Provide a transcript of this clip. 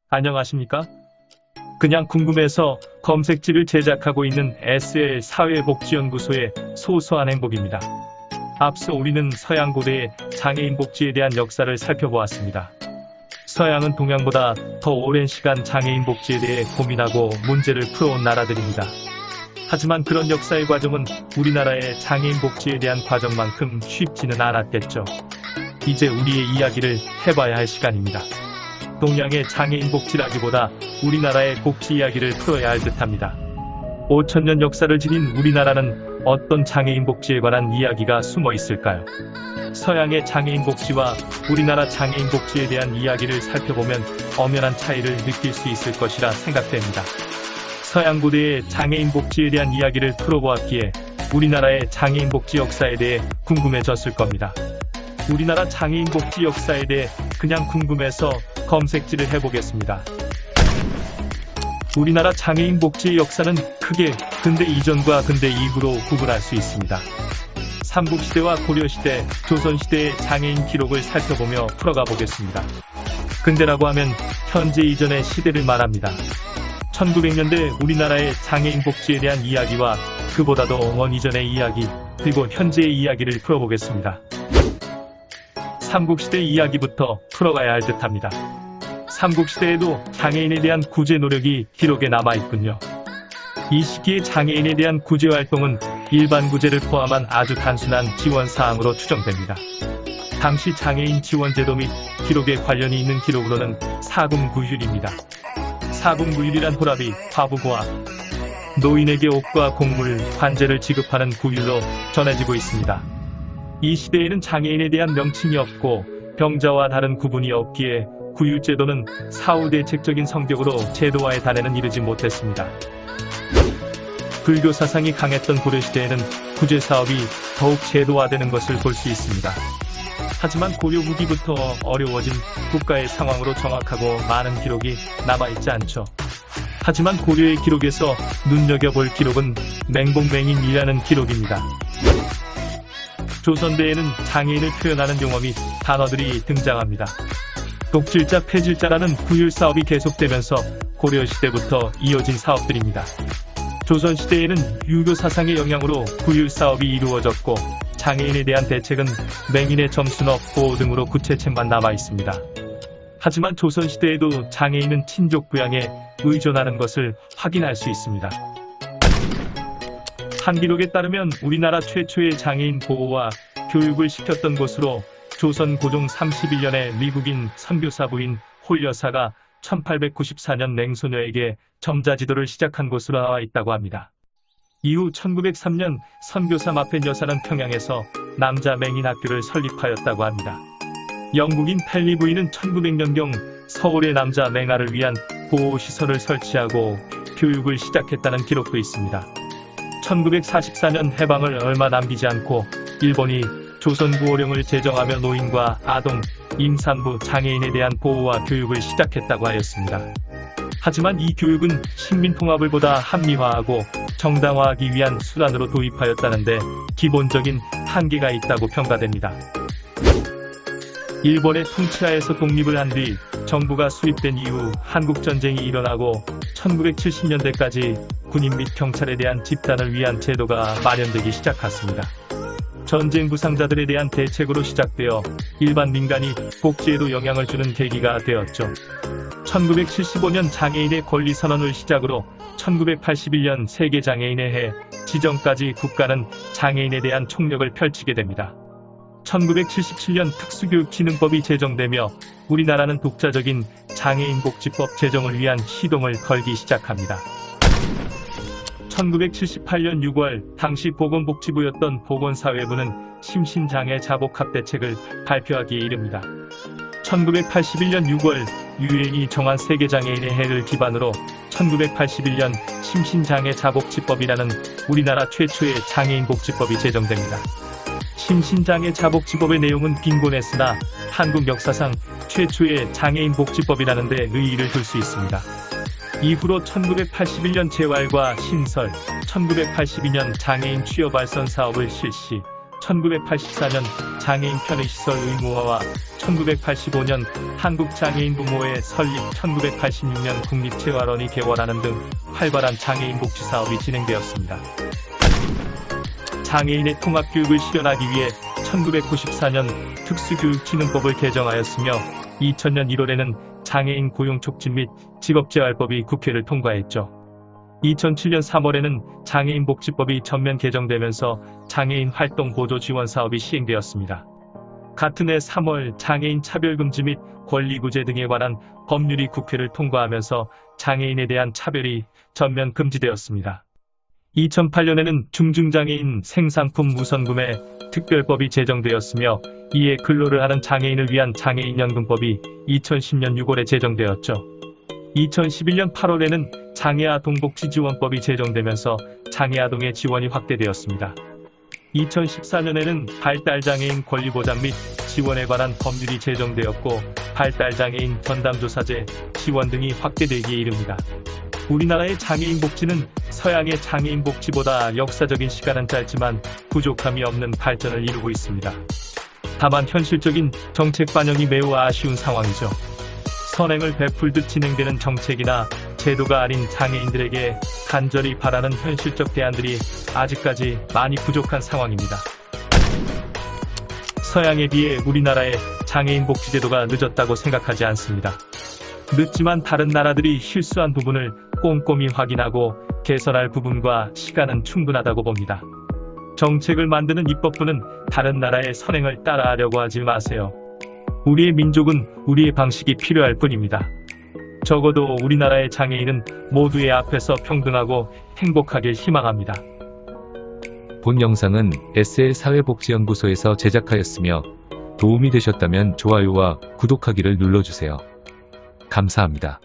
안녕하십니까? 그냥 궁금해서 검색지를 제작하고 있는 SL 사회복지연구소의 소소한 행복입니다. 앞서 우리는 서양고대의 장애인 복지에 대한 역사를 살펴보았습니다. 서양은 동양보다 더 오랜 시간 장애인 복지에 대해 고민하고 문제를 풀어온 나라들입니다. 하지만 그런 역사의 과정은 우리나라의 장애인 복지에 대한 과정만큼 쉽지는 않았겠죠. 이제 우리의 이야기를 해봐야 할 시간입니다. 동양의 장애인 복지라기보다 우리나라의 복지 이야기를 풀어야 할 듯합니다. 5000년 역사를 지닌 우리나라는 어떤 장애인 복지에 관한 이야기가 숨어 있을까요? 서양의 장애인 복지와 우리나라 장애인 복지에 대한 이야기를 살펴보면 엄연한 차이를 느낄 수 있을 것이라 생각됩니다. 서양 고대의 장애인 복지에 대한 이야기를 풀어보았기에 우리나라의 장애인 복지 역사에 대해 궁금해졌을 겁니다. 우리나라 장애인 복지 역사에 대해 그냥 궁금해서 검색질을 해보겠습니다. 우리나라 장애인 복지의 역사는 크게 근대 이전과 근대 이후로 구분할 수 있습니다. 삼국시대와 고려시대, 조선시대의 장애인 기록을 살펴보며 풀어가 보겠습니다. 근대라고 하면 현재 이전의 시대를 말합니다. 1900년대 우리나라의 장애인 복지에 대한 이야기와 그보다도 먼 이전의 이야기, 그리고 현재의 이야기를 풀어보겠습니다. 삼국시대 이야기부터 풀어가야 할 듯합니다. 삼국시대에도 장애인에 대한 구제 노력이 기록에 남아있군요. 이 시기의 장애인에 대한 구제 활동은 일반 구제를 포함한 아주 단순한 지원사항으로 추정됩니다. 당시 장애인 지원제도 및 기록에 관련이 있는 기록으로는 사금구휼입니다. 사금구휼이란 호랍이 과부고와 노인에게 옷과 곡물, 관제를 지급하는 구휼로 전해지고 있습니다. 이 시대에는 장애인에 대한 명칭이 없고 병자와 다른 구분이 없기에 구휼제도는 사후대책적인 성격으로 제도화의 단에는 이르지 못했습니다. 불교 사상이 강했던 고려시대에는 구제사업이 더욱 제도화되는 것을 볼 수 있습니다. 하지만 고려 후기부터 어려워진 국가의 상황으로 정확하고 많은 기록이 남아있지 않죠. 하지만 고려의 기록에서 눈여겨볼 기록은 맹봉맹인이라는 기록입니다. 조선대에는 장애인을 표현하는 용어 및 단어들이 등장합니다. 독질자, 폐질자라는 구휼사업이 계속되면서 고려시대부터 이어진 사업들입니다. 조선시대에는 유교 사상의 영향으로 구휼사업이 이루어졌고 장애인에 대한 대책은 맹인의 점수너 보호 등으로 구체책만 남아있습니다. 하지만 조선시대에도 장애인은 친족 부양에 의존하는 것을 확인할 수 있습니다. 한 기록에 따르면 우리나라 최초의 장애인 보호와 교육을 시켰던 곳으로 조선 고종 31년에 미국인 선교사 부인 홀 여사가 1894년 냉소녀에게 점자지도를 시작한 곳으로 나와 있다고 합니다. 이후 1903년 선교사 마펜 여사는 평양에서 남자 맹인 학교를 설립하였다고 합니다. 영국인 펠리 부인은 1900년경 서울의 남자 맹아를 위한 보호시설을 설치하고 교육을 시작했다는 기록도 있습니다. 1944년 해방을 얼마 남기지 않고 일본이 조선구호령을 제정하며 노인과 아동, 임산부, 장애인에 대한 보호와 교육을 시작했다고 하였습니다. 하지만 이 교육은 식민통합을 보다 합리화하고 정당화하기 위한 수단으로 도입하였다는데 기본적인 한계가 있다고 평가됩니다. 일본의 통치하에서 독립을 한 뒤 정부가 수립된 이후 한국전쟁이 일어나고 1970년대까지 군인 및 경찰에 대한 집단을 위한 제도가 마련되기 시작했습니다. 전쟁 부상자들에 대한 대책으로 시작되어 일반 민간이 복지에도 영향을 주는 계기가 되었죠. 1975년 장애인의 권리 선언을 시작으로 1981년 세계장애인의 해 지정까지 국가는 장애인에 대한 총력을 펼치게 됩니다. 1977년 특수교육진흥법이 제정되며 우리나라는 독자적인 장애인복지법 제정을 위한 시동을 걸기 시작합니다. 1978년 6월 당시 보건복지부였던 보건사회부는 심신장애 자복합대책을 발표하기에 이릅니다. 1981년 6월 유엔이 정한 세계장애인의 해를 기반으로 1981년 심신장애 자복지법이라는 우리나라 최초의 장애인복지법이 제정됩니다. 심신장애 자복지법의 내용은 빈곤했으나 한국 역사상 최초의 장애인복지법이라는 데 의의를 둘 수 있습니다. 이후로 1981년 재활과 신설, 1982년 장애인 취업알선 사업을 실시, 1984년 장애인 편의시설 의무화와 1985년 한국장애인부모회 설립, 1986년 국립재활원이 개원하는 등 활발한 장애인 복지 사업이 진행되었습니다. 장애인의 통합교육을 실현하기 위해 1994년 특수교육진흥법을 개정하였으며 2000년 1월에는 장애인 고용촉진 및 직업재활법이 국회를 통과했죠. 2007년 3월에는 장애인복지법이 전면 개정되면서 장애인 활동 보조 지원 사업이 시행되었습니다. 같은 해 3월 장애인 차별금지 및 권리구제 등에 관한 법률이 국회를 통과하면서 장애인에 대한 차별이 전면 금지되었습니다. 2008년에는 중증장애인 생상품 우선구매 특별법이 제정되었으며 이에 근로를 하는 장애인을 위한 장애인연금법이 2010년 6월에 제정되었죠. 2011년 8월에는 장애아동복지지원법이 제정되면서 장애아동의 지원이 확대되었습니다. 2014년에는 발달장애인 권리보장 및 지원에 관한 법률이 제정되었고 발달장애인 전담조사제 지원 등이 확대되기에 이릅니다. 우리나라의 장애인 복지는 서양의 장애인 복지보다 역사적인 시간은 짧지만 부족함이 없는 발전을 이루고 있습니다. 다만 현실적인 정책 반영이 매우 아쉬운 상황이죠. 선행을 베풀듯 진행되는 정책이나 제도가 아닌 장애인들에게 간절히 바라는 현실적 대안들이 아직까지 많이 부족한 상황입니다. 서양에 비해 우리나라의 장애인 복지제도가 늦었다고 생각하지 않습니다. 늦지만 다른 나라들이 실수한 부분을 꼼꼼히 확인하고 개선할 부분과 시간은 충분하다고 봅니다. 정책을 만드는 입법부는 다른 나라의 선행을 따라하려고 하지 마세요. 우리의 민족은 우리의 방식이 필요할 뿐입니다. 적어도 우리나라의 장애인은 모두의 앞에서 평등하고 행복하길 희망합니다. 본 영상은 SL 사회복지연구소에서 제작하였으며 도움이 되셨다면 좋아요와 구독하기를 눌러주세요. 감사합니다.